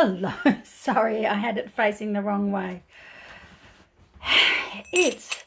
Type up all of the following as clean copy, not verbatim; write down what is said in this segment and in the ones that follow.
Hello, sorry, I had it facing the wrong way. It's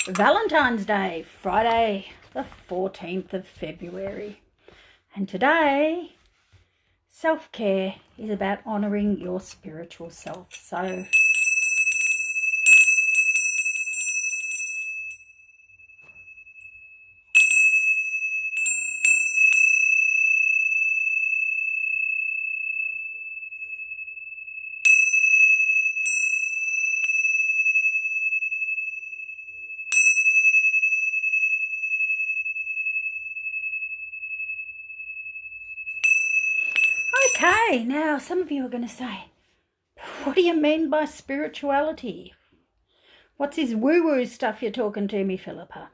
Valentine's Day, Friday, the 14th of February. And today, self-care is about honouring your spiritual self. So, okay, now some of you are going to say, what do you mean by spirituality? What's this woo-woo stuff you're talking to me, Philippa?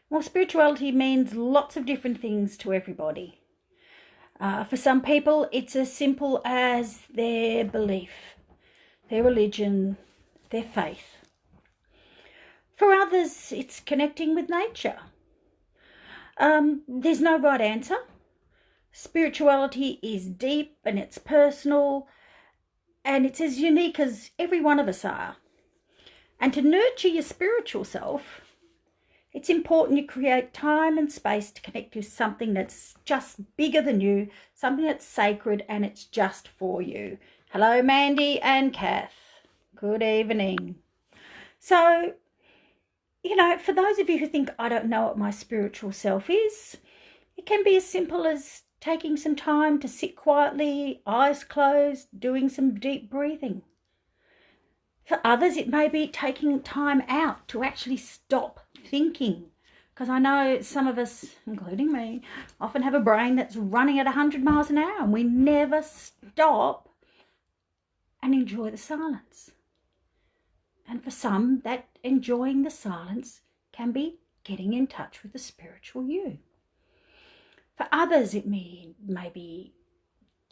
Well, spirituality means lots of different things to everybody. For some people, it's as simple as their belief, their religion, their faith. For others, it's connecting with nature. There's no right answer. Spirituality is deep and it's personal and it's as unique as every one of us are. And to nurture your spiritual self, it's important you create time and space to connect with something that's just bigger than you, something that's sacred and it's just for you. Hello, Mandy and Kath. Good evening. So, for those of you who think, I don't know what my spiritual self is, it can be as simple as taking some time to sit quietly, eyes closed, doing some deep breathing. For others, it may be taking time out to actually stop thinking. Because I know some of us, including me, often have a brain that's running at 100 miles an hour and we never stop and enjoy the silence. And for some, that enjoying the silence can be getting in touch with the spiritual you. For others, it may be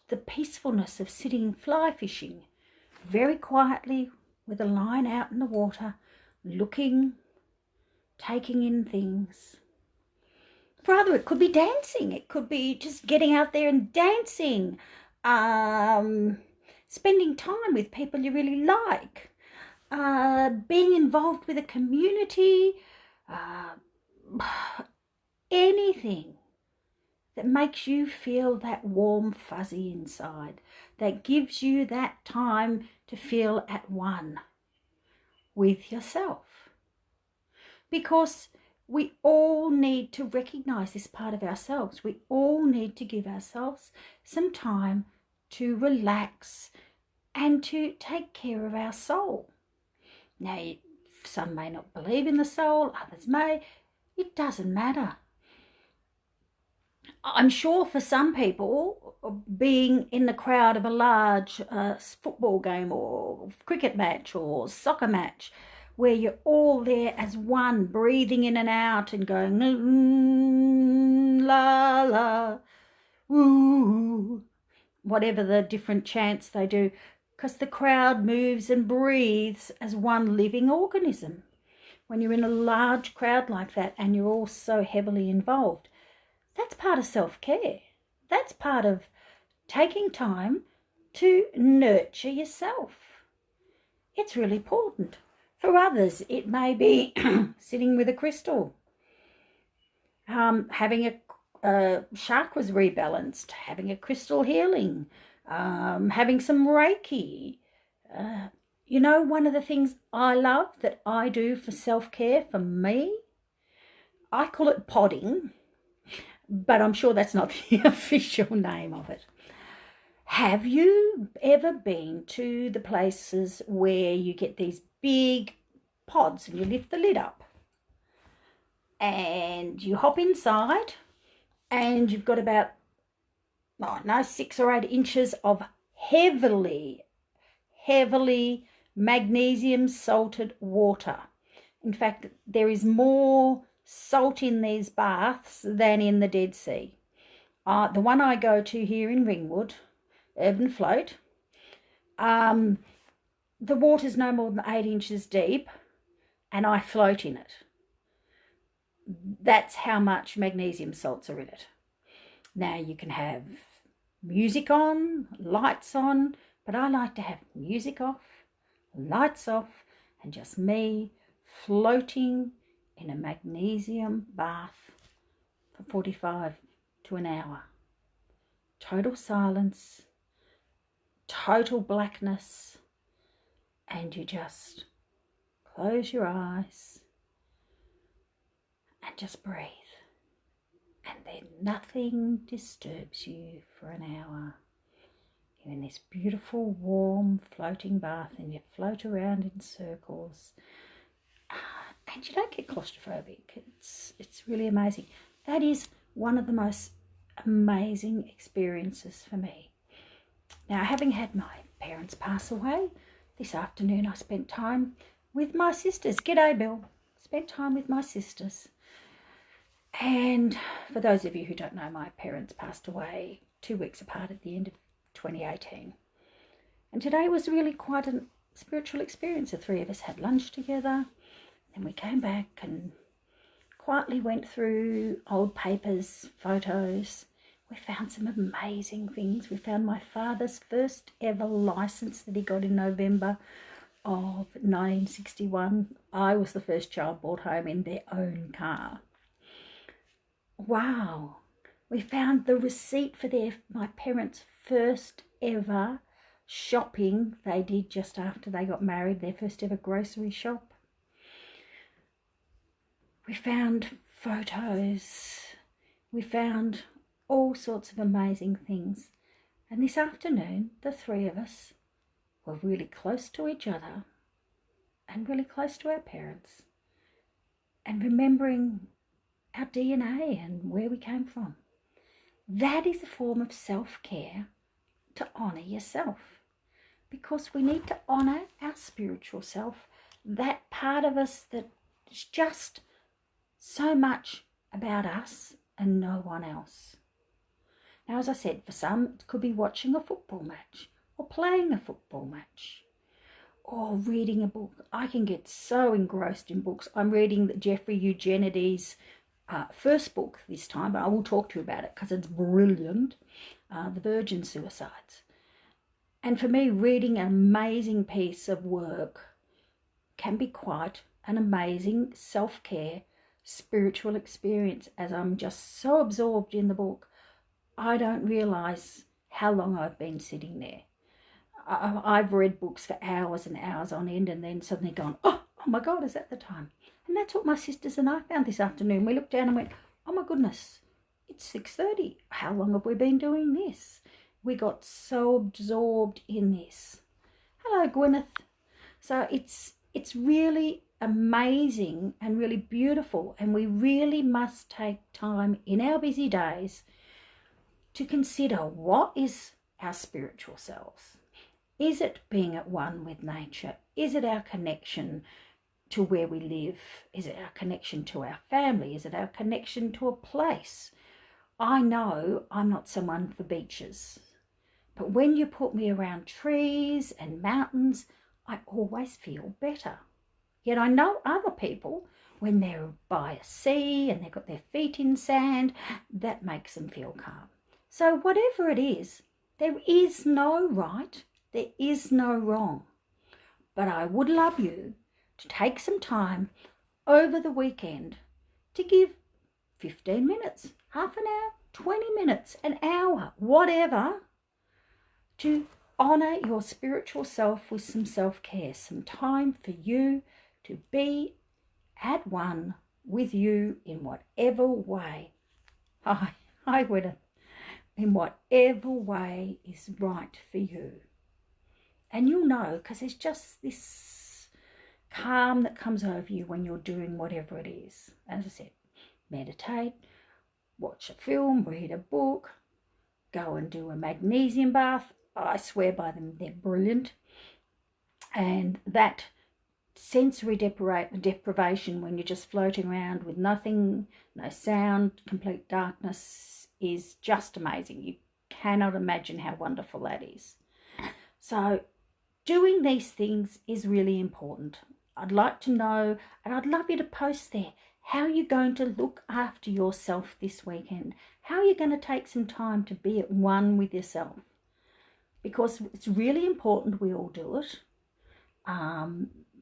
the peacefulness of sitting fly fishing very quietly with a line out in the water, looking, taking in things. For others, it could be dancing. It could be just getting out there and dancing, spending time with people you really like, being involved with a community, anything that makes you feel that warm fuzzy inside, that gives you that time to feel at one with yourself. Because we all need to recognize this part of ourselves. We all need to give ourselves some time to relax and to take care of our soul. Now, some may not believe in the soul, others may. It doesn't matter. I'm sure for some people, being in the crowd of a large football game or cricket match or soccer match, where you're all there as one, breathing in and out and going, la, la, woo, whatever the different chants they do, because the crowd moves and breathes as one living organism. When you're in a large crowd like that and you're all so heavily involved, that's part of self-care. That's part of taking time to nurture yourself. It's really important. For others, it may be sitting with a crystal, having a chakras rebalanced, having a crystal healing, having some Reiki. One of the things I love that I do for self-care for me, I call it podding, but I'm sure that's not the official name of it. Have you ever been to the places where you get these big pods and you lift the lid up and you hop inside and you've got about, 6 or 8 inches of heavily magnesium salted water. In fact, there is more salt in these baths than in the Dead Sea. The one I go to here in Ringwood, Urban Float, the water's no more than 8 inches deep and I float in it. That's how much magnesium salts are in it. Now you can have music on, lights on, but I like to have music off, lights off, and just me floating in a magnesium bath for 45 to an hour. Total silence, total blackness, and you just close your eyes and just breathe. And then nothing disturbs you for an hour. You're in this beautiful, warm, floating bath and you float around in circles. And you don't get claustrophobic. It's really amazing. That is one of the most amazing experiences for me. Now, having had my parents pass away, this afternoon I spent time with my sisters. G'day, Bill. Spent time with my sisters. And for those of you who don't know, my parents passed away 2 weeks apart at the end of 2018. And today was really quite a spiritual experience. The three of us had lunch together. Then we came back and quietly went through old papers, photos. We found some amazing things. We found my father's first ever license that he got in November of 1961. I was the first child brought home in their own car. Wow. We found the receipt for my parents' first ever shopping they did just after they got married, their first ever grocery shop. We found photos. We found all sorts of amazing things. And this afternoon, the three of us were really close to each other and really close to our parents and remembering our DNA and where we came from. That is a form of self-care to honour yourself, because we need to honour our spiritual self, that part of us that is just so much about us and no one else. Now, as I said, for some, it could be watching a football match or playing a football match or reading a book. I can get so engrossed in books. I'm reading Jeffrey Eugenides' first book this time, but I will talk to you about it because it's brilliant, The Virgin Suicides. And for me, reading an amazing piece of work can be quite an amazing self-care spiritual experience, as I'm just so absorbed in the book, I don't realise how long I've been sitting there. I've read books for hours and hours on end and then suddenly gone, oh my God, is that the time? And that's what my sisters and I found this afternoon. We looked down and went, oh my goodness, it's 6:30. How long have we been doing this? We got so absorbed in this. Hello, Gwyneth. So it's really amazing and really beautiful, and we really must take time in our busy days to consider, what is our spiritual selves? Is it being at one with nature? Is it our connection to where we live? Is it our connection to our family? Is it our connection to a place? I know I'm not someone for beaches, but when you put me around trees and mountains, I always feel better. Yet I know other people, when they're by a sea and they've got their feet in sand, that makes them feel calm. So whatever it is, there is no right, there is no wrong. But I would love you to take some time over the weekend to give 15 minutes, half an hour, 20 minutes, an hour, whatever, to honour your spiritual self with some self-care, some time for you to be at one with you in whatever way. I would, in whatever way is right for you. And you'll know, because there's just this calm that comes over you when you're doing whatever it is. As I said, meditate, watch a film, read a book, go and do a magnesium bath. I swear by them, they're brilliant. And that sensory deprivation, when you're just floating around with nothing, no sound, complete darkness, is just amazing. You cannot imagine how wonderful that is. So doing these things is really important. I'd like to know, and I'd love you to post there, how are you going to look after yourself this weekend? How are you going to take some time to be at one with yourself? Because it's really important we all do it.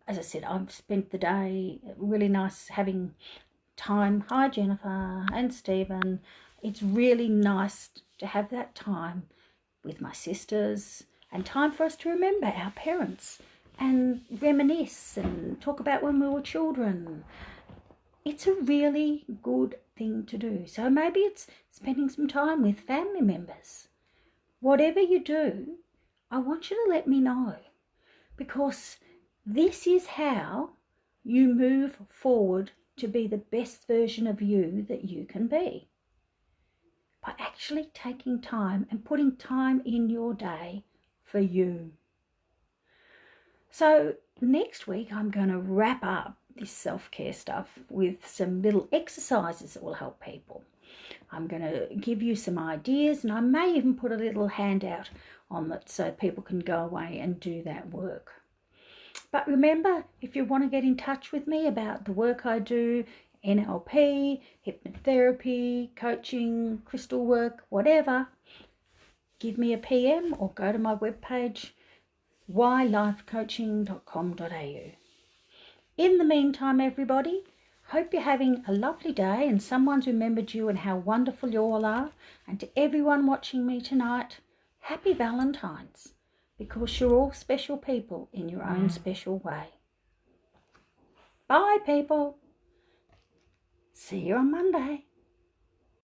As I said, I've spent the day really nice having time. Hi, Jennifer and Stephen. It's really nice to have that time with my sisters and time for us to remember our parents and reminisce and talk about when we were children. It's a really good thing to do. So maybe it's spending some time with family members. Whatever you do, I want you to let me know, because this is how you move forward to be the best version of you that you can be. By actually taking time and putting time in your day for you. So next week I'm going to wrap up this self-care stuff with some little exercises that will help people. I'm going to give you some ideas, and I may even put a little handout on it so people can go away and do that work. But remember, if you want to get in touch with me about the work I do, NLP, hypnotherapy, coaching, crystal work, whatever, give me a PM or go to my webpage, ylifecoaching.com.au. In the meantime, everybody, hope you're having a lovely day and someone's remembered you and how wonderful you all are. And to everyone watching me tonight, happy Valentine's, because you're all special people in your own special way. Bye, people. See you on Monday.